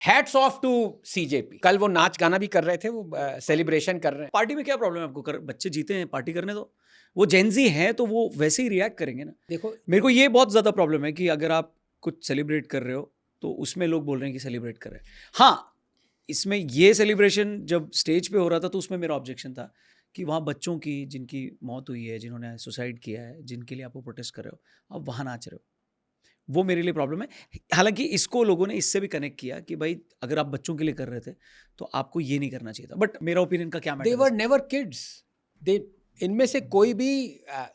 Hats off to CJP. कल वो नाच गाना भी कर रहे थे, वो सेलिब्रेशन कर रहे हैं। पार्टी में क्या प्रॉब्लम है आपको? बच्चे जीते हैं, पार्टी करने दो। वो जेनजी हैं तो वो वैसे ही रिएक्ट करेंगे ना। देखो मेरे को ये बहुत ज़्यादा प्रॉब्लम है कि अगर आप कुछ सेलिब्रेट कर रहे हो तो उसमें लोग बोल रहे हैं कि सेलिब्रेट कर रहे हैं। हाँ, इसमें ये सेलिब्रेशन जब स्टेज पे हो रहा था तो उसमें मेरा ऑब्जेक्शन था कि वहाँ बच्चों की जिनकी मौत हुई है, जिन्होंने सुसाइड किया है, जिनके लिए आप वो प्रोटेस्ट कर रहे हो, आप वहाँ नाच रहे हो, वो मेरे लिए प्रॉब्लम है। हालांकि इसको लोगों ने इससे भी कनेक्ट किया कि भाई अगर आप बच्चों के लिए कर रहे थे तो आपको ये नहीं करना चाहिए था। बट मेरा ओपिनियन का क्या they matter were never kids. They इनमें से कोई भी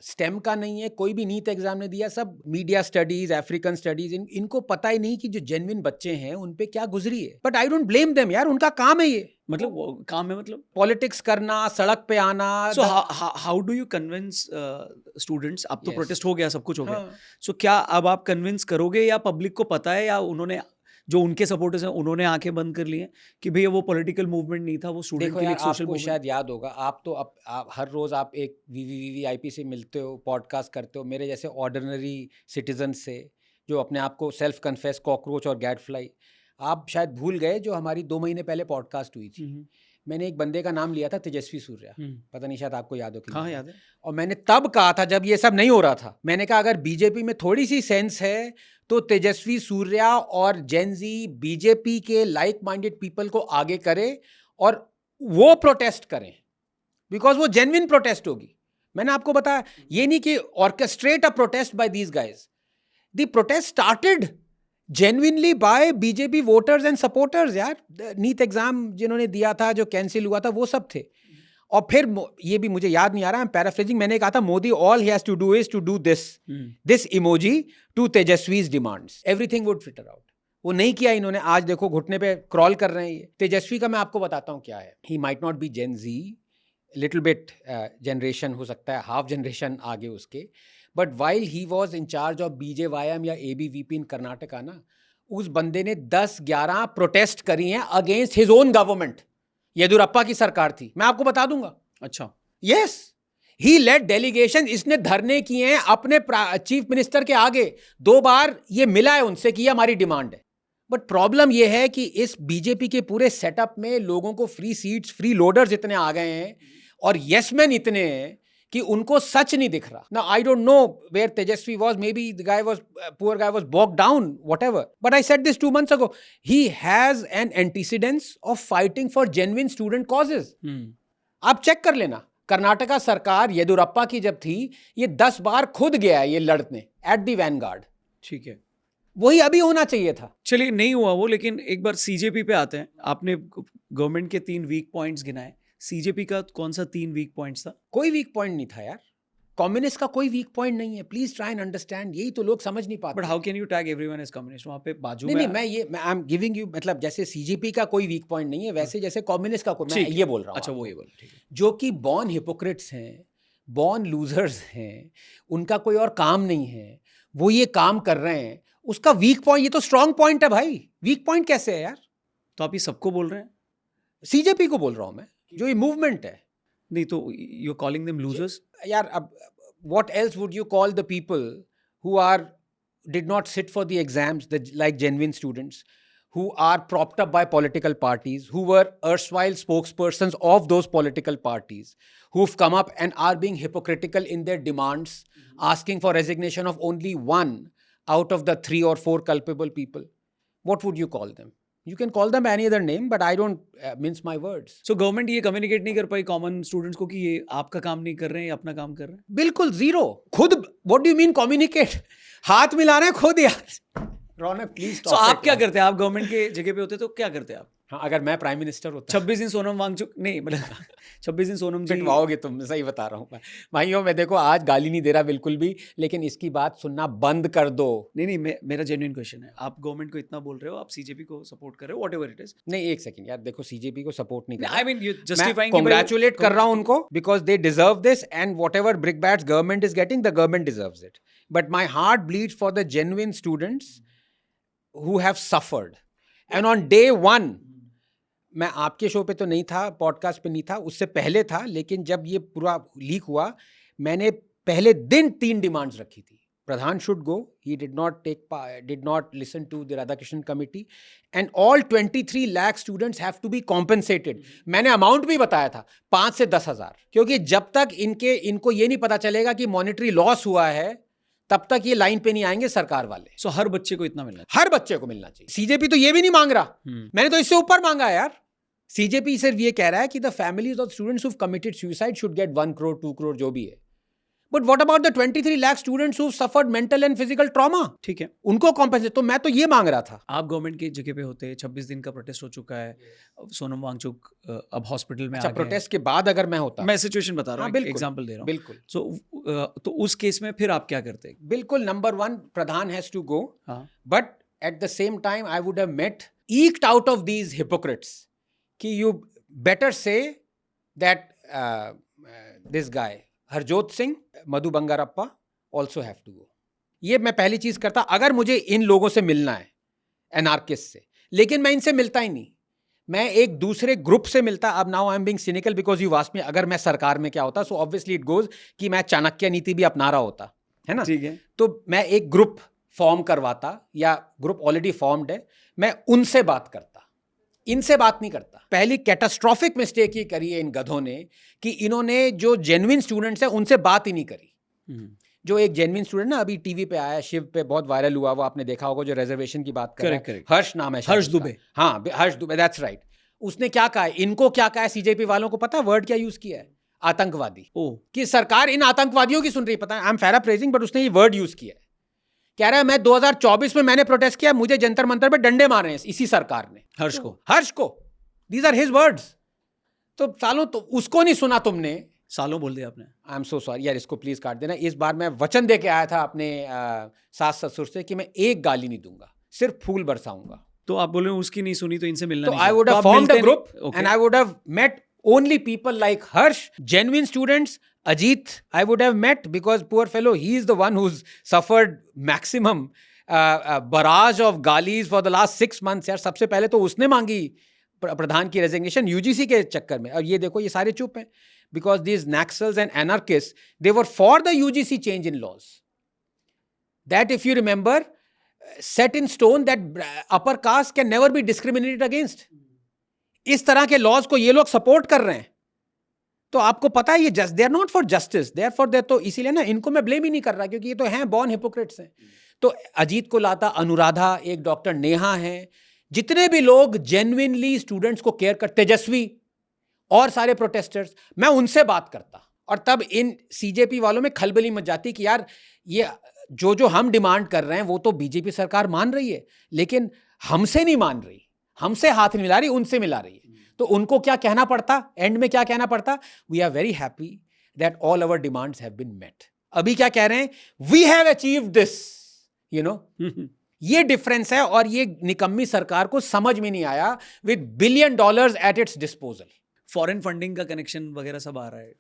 स्टेम का नहीं है, कोई भी नीट एग्जाम ने दिया, सब मीडिया स्टडीज, अफ्रीकन स्टडीज, इनको पता ही नहीं कि जो जेन्युइन बच्चे हैं उन पे क्या गुजरी है। But I don't blame them यार, उनका काम है ये। मतलब वो काम है, मतलब पॉलिटिक्स करना, सड़क पे आना। So how do you convince students? अब तो Yes. प्रोटेस्ट हो गया, सब कुछ हो गया। हाँ। सो क्या अब आप कन्विंस करोगे या पब्लिक को पता है या उन्होंने जो उनके सपोर्टर्स हैं उन्होंने आंखें बंद कर ली हैं कि भैया वो पॉलिटिकल मूवमेंट नहीं था, वो स्टूडेंट देखो के लिए यार, एक सोशल आपको मूवमेंट। शायद याद होगा, आप तो आप हर रोज आप एक वीवीआईपी से मिलते हो, पॉडकास्ट करते हो, मेरे जैसे ऑर्डिनरी सिटीजन से जो अपने आप को सेल्फ कन्फेस कॉकरोच और गैडफ्लाई। आप शायद भूल गए जो हमारी 2 महीने पहले पॉडकास्ट हुई थी, मैंने एक बंदे का नाम लिया था, तेजस्वी सूर्या। पता नहीं शायद आपको याद हो कि हाँ नहीं। याद है। और मैंने तब कहा था जब ये सब नहीं हो रहा था, मैंने कहा अगर बीजेपी में थोड़ी सी सेंस है तो तेजस्वी सूर्या और जेनजी बीजेपी के लाइक माइंडेड पीपल को आगे करे और वो प्रोटेस्ट करें, बिकॉज वो जेन्युइन प्रोटेस्ट होगी। मैंने आपको बताया, ये नहीं कि orchestrate a protest by these guys. The protest started genuinely by BJP voters and supporters. यार, नीट एग्जाम जिन्होंने दिया था, जो कैंसिल हुआ था, वो सब थे। और फिर ये भी मुझे याद नहीं आ रहा, मैं पैराफ्रेजिंग, मैंने कहा था Modi all he has to do is to do this emoji to Tejashwi's demands, everything would fitter out. वो नहीं किया इन्होंने। आज देखो घुटने पे क्रॉल कर रहे हैं ये। तेजस्वी का मैं आपको बताता हूँ क्या है। He might not be Gen Z, little bit generation हो सकता है, हाफ जनरेशन आगे उसके, but while he was in charge of BJYM या एबीवीपी इन कर्नाटका ना, उस बंदे ने 10-11 प्रोटेस्ट करी हैं against his own government. Yediyurappa की सरकार थी, मैं आपको बता दूंगा। अच्छा, यस, ही लेड डेलीगेशन। इसने धरने किए हैं अपने चीफ मिनिस्टर के आगे। 2 बार ये मिला है उनसे कि ये हमारी डिमांड है। बट प्रॉब्लम ये है कि इस बीजेपी के पूरे सेटअप में लोगों को फ्री सीट्स, फ्री लोडर्स इतने आ गए हैं और यसमैन इतने हैं कि उनको सच नहीं दिख रहा ना। I don't know where Tejashwi was, may be the guy was, poor guy was boxed down, whatever, but I said this 2 months ago, he has an antecedents of fighting for genuine student causes. आप check कर लेना, कर्नाटका सरकार येदुरप्पा की जब थी, ये 10 बार खुद गया है ये लड़ने एट द वैनगार्ड। ठीक है, वही अभी होना चाहिए था। चलिए नहीं हुआ वो, लेकिन एक बार सीजेपी पे आते हैं। आपने गवर्नमेंट के 3 वीक पॉइंट्स गिनाए, सीजेपी का कौन सा 3 वीक पॉइंट्स था? कोई वीक पॉइंट नहीं था यार, कम्युनिस्ट का कोई वीक पॉइंट नहीं है। प्लीज ट्राई एंड अंडरस्टैंड, यही तो लोग समझ नहीं पाते। But how can you tag everyone as communist? वहां पे बाजू नहीं में नहीं, मैं आई एम गिविंग यू, मतलब जैसे सीजेपी का कोई वीक पॉइंट नहीं है, वैसे जैसे कम्युनिस्ट का कोई, मैं ये बोल रहा हूँ। अच्छा, वो ये बोल, ठीक है। जो कि बॉर्न हिपोक्रेट्स हैं, बॉर्न लूजर्स हैं, उनका कोई और काम नहीं है, वो ये काम कर रहे हैं, उसका वीक पॉइंट, ये तो स्ट्रांग पॉइंट है भाई। वीक पॉइंट कैसे है यार? तो आप ये सबको बोल रहे हैं? सीजेपी को बोल रहा हूं मैं, जो ये मूवमेंट है। नहीं तो you are calling them losers? यार अब what else would you call the people who did not sit for the exams, like genuine students, who are propped up by political parties, who were erstwhile spokespersons of those political parties, who've come up and are being hypocritical in their demands, asking for resignation of only one out of the 3 or 4 culpable people? What would you call them? You can call them any other name, but I don't mince my words. So government ये communicate नहीं कर pi common students को कि ये आपका काम नहीं कर रहे हैं, ये अपना काम कर रहे हैं? बिल्कुल जीरो। खुद what do you mean communicate? हाथ मिला रहे हैं खुद यार। रौनक प्लीज। तो आप क्या करते हैं? आप गवर्नमेंट के जगह पे होते तो क्या करते हैं आप? हाँ, अगर मैं प्राइम मिनिस्टर होता। 26 दिन सोनम वांगचुक नहीं, मतलब 26 दिन सोनम जी पिटवाओगे तुम, सही बता रहा हूँ भाइयों। मैं देखो आज गाली नहीं दे रहा बिल्कुल भी, लेकिन इसकी बात सुनना बंद कर दो। नहीं, मेरा जेन्युइन क्वेश्चन है। आप गवर्नमेंट को इतना बोल रहे हो, आप सीजेपी को सपोर्ट कर रहे हो, व्हाटएवर इट इज। नहीं, एक सेकंड यार, देखो सीजेपी को सपोर्ट नहीं कर रहा। I mean you justifying, congratulate कर रहा हूं उनको, because they deserve this, and whatever brickbats government is getting, the government deserves it. But my heart bleeds for the genuine students who have suffered. And on day 1, मैं आपके show पे तो नहीं था, पॉडकास्ट पे नहीं था, उससे पहले था, लेकिन जब ये पूरा लीक हुआ, मैंने पहले दिन 3 डिमांड्स रखी थी। Pradhan should go. He did not listen to the Radhakrishnan committee, and all 23 lakh students have to be compensated. मैंने अमाउंट भी बताया था 5 से 10,000, क्योंकि जब तक इनको ये नहीं पता चलेगा कि मॉनेटरी लॉस हुआ है तब तक ये लाइन पे नहीं आएंगे सरकार वाले। सो हर बच्चे को इतना मिलना चाहिए। हर बच्चे को मिलना चाहिए। सीजेपी तो ये भी नहीं मांग रहा, मैंने तो इससे ऊपर मांगा है यार। सीजेपी सिर्फ ये कह रहा है कि the families of students who committed suicide should get 1 crore 2 crore जो भी है। But what about the 23 lakh students who suffered mental and physical trauma? ठीक है, उनको कॉम्पेंसेट। तो मैं तो ये मांग रहा था। आप गवर्नमेंट की जगह पे होते, 26 दिन का प्रोटेस्ट हो चुका है, सोनम वांगचुक अब हॉस्पिटल में। अच्छा, प्रोटेस्ट के बाद अगर मैं होता, मैं सिचुएशन बता रहा हूँ, एग्जांपल दे रहा हूँ। बिल्कुल। तो उस केस में फिर आप क्या करते? बिल्कुल, number 1 Pradhan has to go, but at the same time I would have met eked out of these hypocrites कि you better say that this guy Harjot Singh, Madhu Bangarappa also have to go। ये मैं पहली चीज करता अगर मुझे इन लोगों से मिलना है, एनार्किस्ट से। लेकिन मैं इनसे मिलता ही नहीं, मैं एक दूसरे ग्रुप से मिलता। अब now I am being cynical because you asked me अगर मैं सरकार में क्या होता, सो ऑब्वियसली इट गोज कि मैं चाणक्य नीति भी अपना रहा होता, है ना? ठीक है। तो मैं एक ग्रुप फॉर्म करवाता, या ग्रुप ऑलरेडी फॉर्म्ड है, मैं उनसे बात करता, इनसे बात नहीं करता। पहली कैटास्ट्रॉफिक मिस्टेक ये करी है इन गधों ने कि इन्होंने जो जेन्युइन स्टूडेंट्स हैं उनसे बात ही नहीं करी। जो एक जेन्युइन स्टूडेंट ना अभी टीवी पे आया, शिव पे बहुत वायरल हुआ, वो आपने देखा होगा, जो रिजर्वेशन की बात कर रहा है, हर्ष नाम है, हर्ष दुबे। हाँ, हर्ष दुबे, दैट्स राइट। उसने क्या कहा है, इनको क्या कहा है, सीजेपी वालों को पता वर्ड क्या यूज किया है? आतंकवादी। कि सरकार इन आतंकवादियों की सुन रही, पता है, आई एम पैराफ्रेजिंग, बट उसने ये वर्ड यूज किया है। कह रहा है मैं 2024 में मैंने प्रोटेस्ट किया, मुझे जंतर मंतर पे डंडे मारे हैं इसी सरकार ने, हर्ष को। These are his words. तो सालों तो उसको नहीं सुना तुमने, सालों बोल दिया आपने। आई एम सो सॉरी यार, इसको प्लीज काट देना। इस बार मैं वचन दे के आया था अपने सास ससुर से कि मैं एक गाली नहीं दूंगा, सिर्फ फूल बरसाऊंगा। तो आप बोले उसकी नहीं सुनी तो इनसे मिलना तो I would have formed a group and I would have met only people like Harsh, genuine students. Ajit, I would have met because poor fellow, he is the one who's suffered maximum barrage of galis for the last 6 months. यार सबसे पहले तो उसने मांगी प्रधान की resignation UGC के चक्कर में, और ये देखो ये सारे चुप हैं because these Naxals and anarchists, they were for the UGC change in laws. That, if you remember, set in stone that upper caste can never be discriminated against. इस तरह के लॉज को ये लोग सपोर्ट कर रहे हैं, तो आपको पता है ये just they are not for justice, they are for their. तो इसीलिए ना इनको मैं ब्लेम ही नहीं कर रहा, क्योंकि ये तो हैं बॉर्न हिपोक्रेट्स हैं। तो अजीत को लाता, अनुराधा, एक डॉक्टर नेहा है, जितने भी लोग जेन्युइनली स्टूडेंट्स को केयर कर, तेजस्वी और सारे प्रोटेस्टर्स, मैं उनसे बात करता। और तब इन सीजेपी वालों में खलबली मच जाती कि यार ये जो हम डिमांड कर रहे हैं वो तो बीजेपी सरकार मान रही है, लेकिन हमसे नहीं मान रही, हमसे हाथ नहीं मिला रही, उनसे मिला रही है। तो उनको क्या कहना पड़ता, एंड में क्या कहना पड़ता? We are very happy that all our demands have been met. अभी क्या कह रहे हैं? We have achieved this, you know. ये डिफरेंस है, और ये निकम्मी सरकार को समझ में नहीं आया with $1 billion at its disposal. Foreign funding का कनेक्शन वगैरह सब आ रहा है,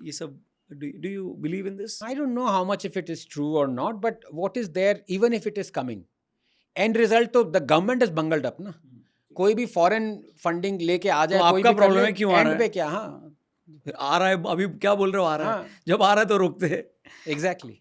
ये सब। Do you believe in this? I don't know how much if it is true or not, but what is there, even if it is coming, end result तो the government has bungled up ना। कोई भी foreign funding लेके आ जाए, तो कोई आपका भी प्रॉब्लम है, क्यों आ रहा है? पे क्या? हाँ, फिर आ रहा है, अभी क्या बोल रहे हो, आ रहा है, जब आ रहा है तो रोकते हैं। एग्जैक्टली।